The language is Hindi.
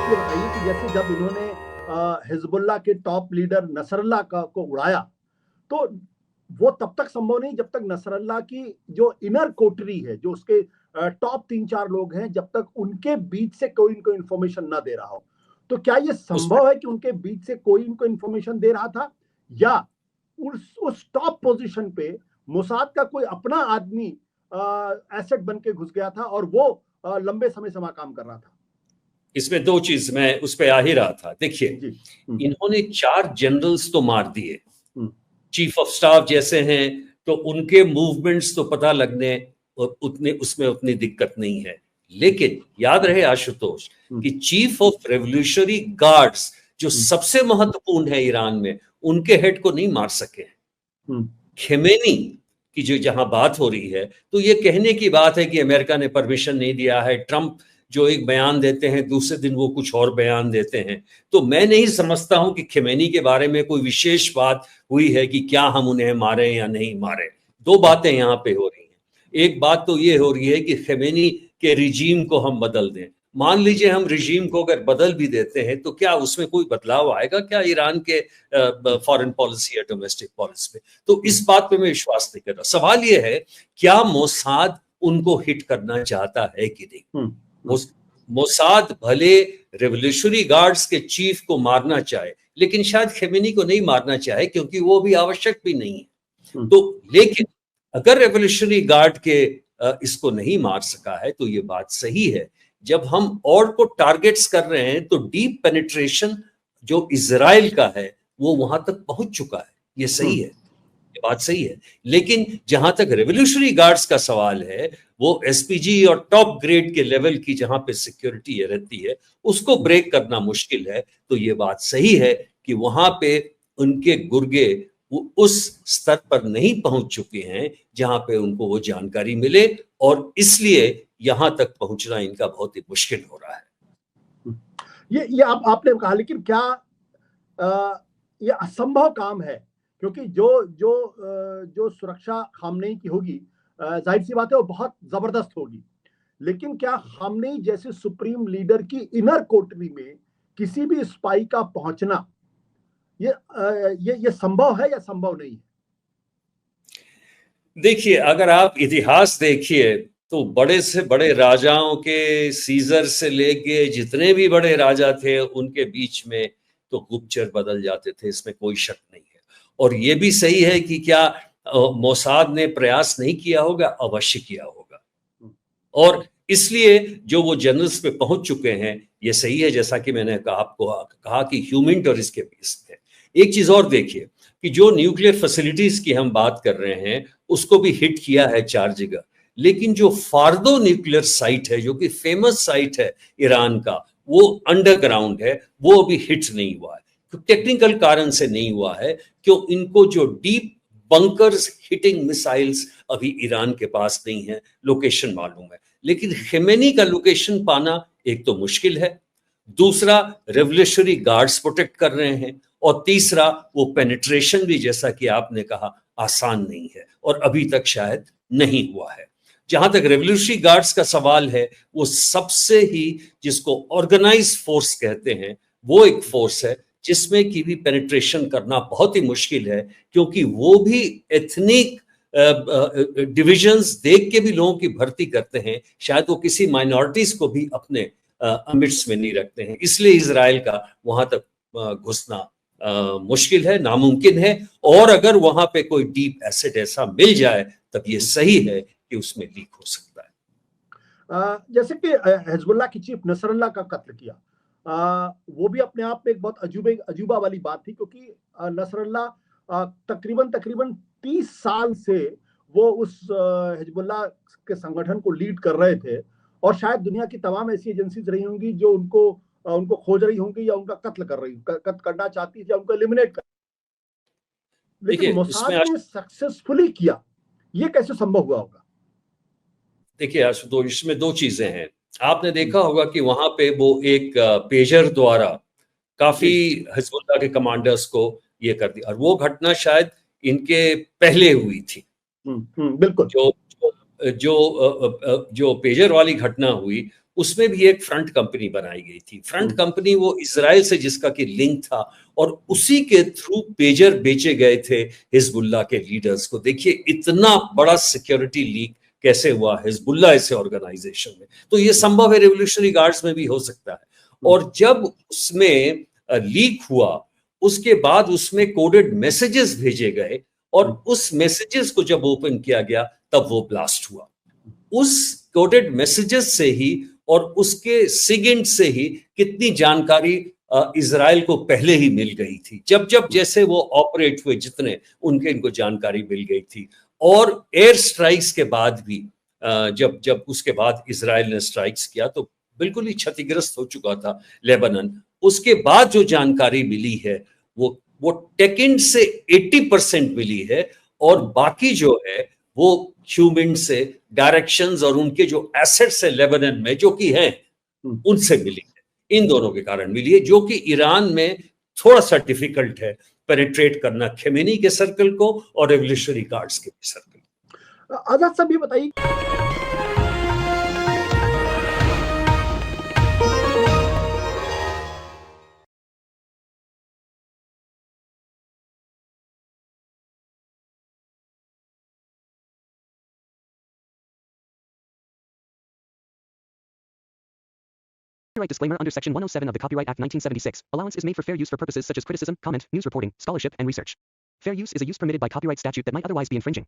ये बताइए कि जैसे जब इन्होंने हिजबुल्लाह के टॉप लीडर नसरल्लाह को उड़ाया, तो वो तब तक संभव नहीं जब तक नसरल्लाह की जो इनर कोटरी है, जो उसके टॉप 3-4 लोग हैं, जब तक उनके बीच से कोई इनको इन्फॉर्मेशन ना दे रहा हो। तो क्या ये संभव है कि उनके बीच से कोई इनको इन्फॉर्मेशन दे रहा था, या उस टॉप पोजीशन पे मोसाद का कोई अपना आदमी एसेट बन के घुस गया था और वो लंबे समय से वहां काम कर रहा था? इसमें दो चीज मैं उस पर आ ही रहा था। देखिए, इन्होंने 4 जनरल्स तो मार दिए, चीफ ऑफ स्टाफ जैसे हैं, तो उनके मूवमेंट्स तो पता लगने उतने उसमें उतनी दिक्कत नहीं है। लेकिन याद रहे आशुतोष कि चीफ ऑफ रेवोल्यूशनरी गार्ड्स जो सबसे महत्वपूर्ण है ईरान में, उनके हेड को नहीं मार सके। खेमेनी की जो जहां बात हो रही है, तो ये कहने की बात है कि अमेरिका ने परमिशन नहीं दिया है। ट्रंप जो एक बयान देते हैं, दूसरे दिन वो कुछ और बयान देते हैं। तो मैं नहीं समझता हूं कि खेमेनी के बारे में कोई विशेष बात हुई है कि क्या हम उन्हें मारे या नहीं मारे। दो बातें यहां पे हो रही हैं। एक बात तो ये हो रही है कि खेमेनी के रिजीम को हम बदल दें। मान लीजिए हम रिजीम को अगर बदल भी देते हैं, तो क्या उसमें कोई बदलाव आएगा क्या ईरान के फॉरेन पॉलिसी या डोमेस्टिक पॉलिसी में? तो इस बात पे मैं विश्वास नहीं कर रहा। सवाल ये है, क्या मोसाद उनको हिट करना चाहता है कि नहीं? मोसाद भले रेवोल्यूशनरी गार्ड्स के चीफ को मारना चाहे, लेकिन शायद खेमेनी को नहीं मारना चाहे, क्योंकि वो भी आवश्यक भी नहीं है। तो लेकिन अगर रेवोल्यूशनरी गार्ड के इसको नहीं मार सका है, तो ये बात सही है। जब हम और को टारगेट्स कर रहे हैं, तो डीप पेनिट्रेशन जो इजराइल का है वो वहां तक पहुंच चुका है। ये सही है, ये बात सही है। लेकिन जहां तक रेवोल्यूशनरी गार्ड्स का सवाल है, वो एसपीजी और टॉप ग्रेड के लेवल की जहां पे सिक्योरिटी रहती है, उसको ब्रेक करना मुश्किल है। तो ये बात सही है कि वहां पे उनके गुर्गे वो उस स्तर पर नहीं पहुंच चुके हैं जहां पे उनको वो जानकारी मिले, और इसलिए यहां तक पहुंचना इनका बहुत ही मुश्किल हो रहा है। ये आपने कहा, लेकिन क्या ये असंभव काम है? क्योंकि जो सुरक्षा खामनेई की होगी, जाहिर सी बात है वो बहुत जबरदस्त होगी। लेकिन क्या खामनेई जैसे सुप्रीम लीडर की इनर कोटरी में किसी भी स्पाई का पहुंचना ये संभव है या संभव नहीं है? देखिए, अगर आप इतिहास देखिए, तो बड़े से बड़े राजाओं के, सीजर से लेके जितने भी बड़े राजा थे, उनके बीच में तो गुप्तचर बदल जाते थे, इसमें कोई शक नहीं है। और ये भी सही है कि क्या मोसाद ने प्रयास नहीं किया होगा? अवश्य किया होगा। और इसलिए जो वो जनरल्स पे पहुंच चुके हैं, ये सही है। जैसा कि मैंने आपको कहा कि ह्यूमन और इसके बीच में एक चीज और देखिए कि जो न्यूक्लियर फैसिलिटीज की हम बात कर रहे हैं, उसको भी हिट किया है 4 जगह। लेकिन जो फार्दो न्यूक्लियर साइट है, जो कि फेमस साइट है ईरान का, वो अंडरग्राउंड है, वो अभी हिट नहीं हुआ है। तो टेक्निकल कारण से नहीं हुआ है, क्यों इनको जो डीप बंकर्स हिटिंग मिसाइल्स अभी ईरान के पास नहीं है, लोकेशन मालूम है। लेकिन खेमेनी का लोकेशन पाना एक तो मुश्किल है, दूसरा रेवोल्यूशनरी गार्ड्स प्रोटेक्ट कर रहे हैं, और तीसरा वो पेनिट्रेशन भी, जैसा कि आपने कहा, आसान नहीं है और अभी तक शायद नहीं हुआ है। जहां तक रेवोल्यूशनरी गार्ड्स का सवाल है, वो सबसे ही, जिसको ऑर्गेनाइज फोर्स कहते हैं, वो एक फोर्स है जिसमें की भी पेनिट्रेशन करना बहुत ही मुश्किल है, क्योंकि वो भी एथनिक डिविजन्स देख के भी लोगों की भर्ती करते हैं। शायद वो किसी माइनॉरिटीज को भी अपने अमिट्स में नहीं रखते हैं। इसलिए इजराइल का वहां तक घुसना मुश्किल है, नामुमकिन है। और अगर वहां पे कोई डीप एसेट ऐसा मिल जाए, तब ये सही है कि उसमें लीक हो सकता है। जैसे कि हिजबुल्लाह की चीफ नसरल्लाह का कत्ल किया, वो भी अपने आप में एक बहुत अजूबा वाली बात थी, क्योंकि नसरल्लाह तकरीबन 30 साल से वो उस हिजबुल्लाह के संगठन को लीड कर रहे थे, और शायद दुनिया की तमाम ऐसी एजेंसीज रही होंगी जो उनको खोज रही होंगी या उनका कत्ल करना चाहती थी या उनको एलिमिनेट कर। लेकिन मोसाद ने सक्सेसफुली किया, ये कैसे संभव हुआ होगा? देखिए आशुतोष, इसमें 2 चीजें हैं। आपने देखा होगा कि वहां पे वो एक पेजर द्वारा काफी हिजबुल्लाह के कमांडर्स को ये कर दिया, और वो घटना शायद इनके पहले हुई थी। बिल्कुल। जो जो पेजर वाली घटना हुई उसमें भी एक फ्रंट कंपनी बनाई गई थी। फ्रंट कंपनी वो इजराइल से जिसका कि लिंक था और उसी के थ्रू पेजर बेचे गए थे हिजबुल्लाह के लीडर्स को। देखिए इतना बड़ा सिक्योरिटी लीक कैसे हुआ हिजबुल्लाह ऐसे ऑर्गेनाइजेशन में। तो ये संभव है रेवोल्यूशनरी गार्ड्स में भी हो सकता है। और जब उसमें लीक हुआ उसके बाद उसमें कोडेड मैसेजेस भेजे गए और उस मैसेजेस को जब ओपन किया गया तब वो ब्लास्ट हुआ। उस कोडेड मैसेजेस से ही और उसके सिगेंट से ही कितनी जानकारी इजराइल को पहले ही मिल गई थी। जब जब जैसे वो ऑपरेट हुए जितने उनके इनको जानकारी मिल गई थी। और एयर स्ट्राइक्स के बाद भी जब जब उसके बाद इजराइल ने स्ट्राइक्स किया तो बिल्कुल ही क्षतिग्रस्त हो चुका था लेबनान। उसके बाद जो जानकारी मिली है वो टेकिन से 80% मिली है और बाकी जो है वो ह्यूमन से डायरेक्शंस और उनके जो एसेट्स है लेबनान में जो कि हैं उनसे मिली है। इन दोनों के कारण मिली है जो कि ईरान में थोड़ा सा डिफिकल्ट है पेनिट्रेट करना खेमेनी के सर्कल को और रेवोल्यूशनरी गार्ड्स के सर्कल। आजाद साहब ये बताइए Copyright disclaimer under Section 107 of the Copyright Act 1976. Allowance is made for fair use for purposes such as criticism, comment, news reporting, scholarship, and research. Fair use is a use permitted by copyright statute that might otherwise be infringing.